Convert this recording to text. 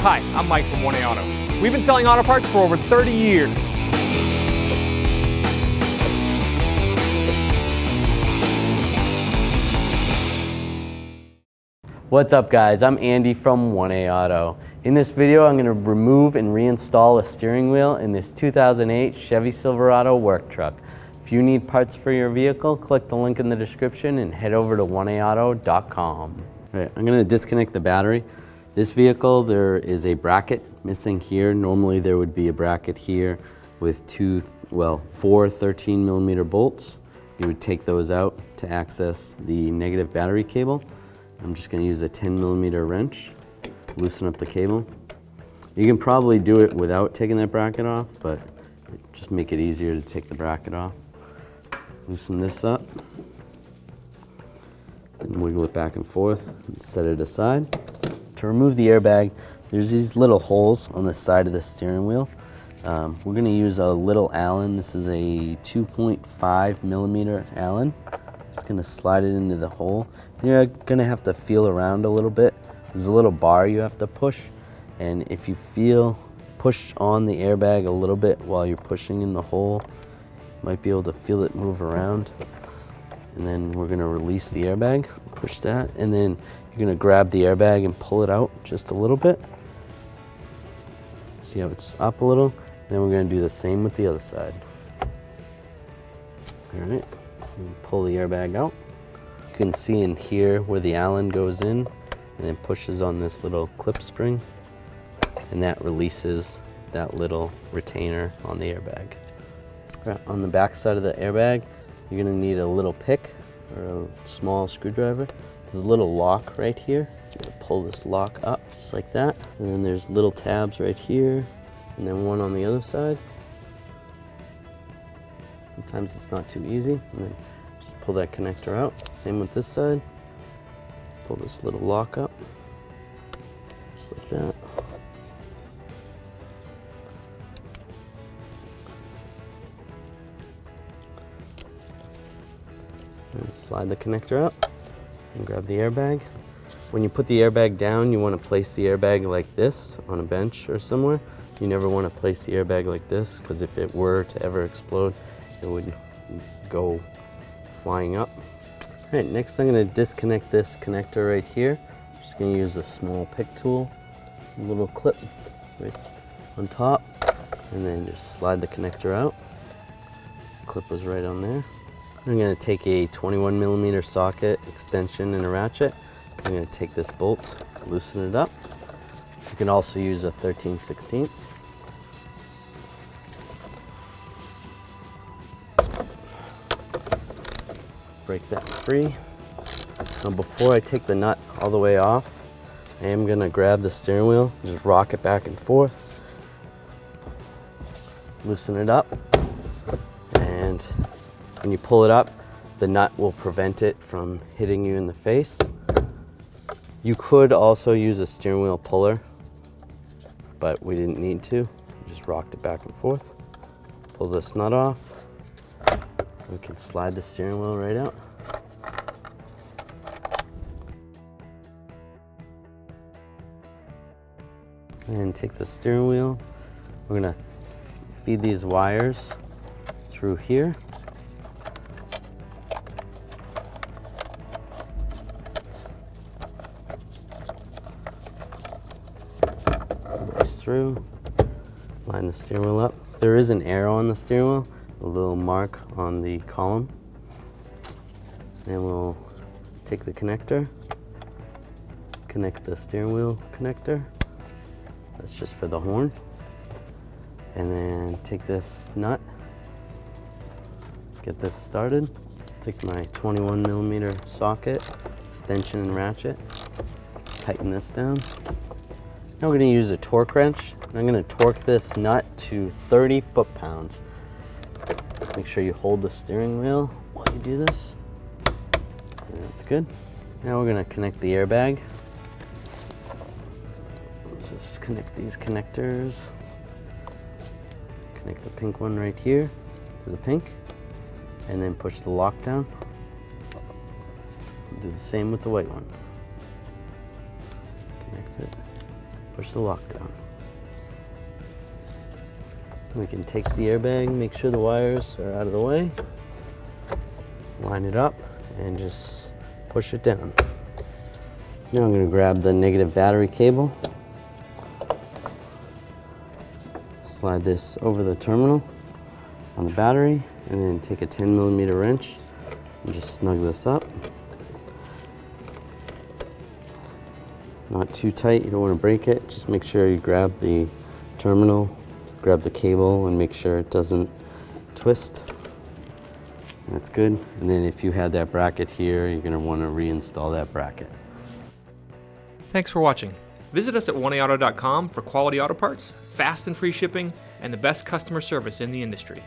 Hi, I'm Mike from 1A Auto. We've been selling auto parts for over 30 years. What's up guys, I'm Andy from 1A Auto. In this video I'm going to remove and reinstall a steering wheel in this 2008 Chevy Silverado work truck. If you need parts for your vehicle, click the link in the description and head over to 1AAuto.com. Right, I'm going to disconnect the battery. This vehicle, there is a bracket missing here. Normally there would be a bracket here with four 13mm bolts. You would take those out to access the negative battery cable. I'm just going to use a 10mm wrench, loosen up the cable. You can probably do it without taking that bracket off, but just make it easier to take the bracket off. Loosen this up and wiggle it back and forth and set it aside. To remove the airbag, there's these little holes on the side of the steering wheel. We're going to use a little Allen. This is a 2.5mm Allen. Just going to slide it into the hole. You're going to have to feel around a little bit. There's a little bar you have to push, and if you push on the airbag a little bit while you're pushing in the hole, you might be able to feel it move around. And then we're going to release the airbag, push that, and then you're going to grab the airbag and pull it out just a little bit. See how it's up a little? Then we're going to do the same with the other side. All right, pull the airbag out. You can see in here where the Allen goes in and then pushes on this little clip spring, and that releases that little retainer on the airbag. Right, on the back side of the airbag, you're going to need a little pick or a small screwdriver. There's a little lock right here. You're going to pull this lock up just like that, and then there's little tabs right here and then one on the other side. Sometimes it's not too easy. And then just pull that connector out. Same with this side. Pull this little lock up, just like that. And slide the connector out and grab the airbag. When you put the airbag down, you want to place the airbag like this on a bench or somewhere. You never want to place the airbag like this, because if it were to ever explode, it would go flying up. All right, next I'm going to disconnect this connector right here. I'm just going to use a small pick tool, a little clip right on top, and then just slide the connector out. The clip was right on there. I'm going to take a 21mm socket extension and a ratchet. I'm going to take this bolt, loosen it up. You can also use a 13/16. Break that free. Now before I take the nut all the way off, I am going to grab the steering wheel, just rock it back and forth, loosen it up, and when you pull it up, the nut will prevent it from hitting you in the face. You could also use a steering wheel puller, but we didn't need to. We just rocked it back and forth. Pull this nut off. We can slide the steering wheel right out. And take the steering wheel. We're gonna feed these wires through here. Through, line the steering wheel up. There is an arrow on the steering wheel, a little mark on the column. And we'll take the connector, connect the steering wheel connector. That's just for the horn. And then take this nut, get this started. Take my 21mm socket, extension and ratchet, tighten this down. Now we're going to use a torque wrench, and I'm going to torque this nut to 30 foot-pounds. Make sure you hold the steering wheel while you do this. And that's good. Now we're going to connect the airbag. Let's just connect these connectors. Connect the pink one right here to the pink, and then push the lock down. Do the same with the white one. Connect it. push the lock down. We can take the airbag, make sure the wires are out of the way, line it up, and just push it down. Now I'm going to grab the negative battery cable, slide this over the terminal on the battery, and then take a 10mm wrench and just snug this up. Not too tight, you don't want to break it. Just make sure you grab the terminal, grab the cable, and make sure it doesn't twist. That's good. And then if you had that bracket here, you're going to want to reinstall that bracket. Thanks for watching. Visit us at oneauto.com for quality auto parts, fast and free shipping, and the best customer service in the industry.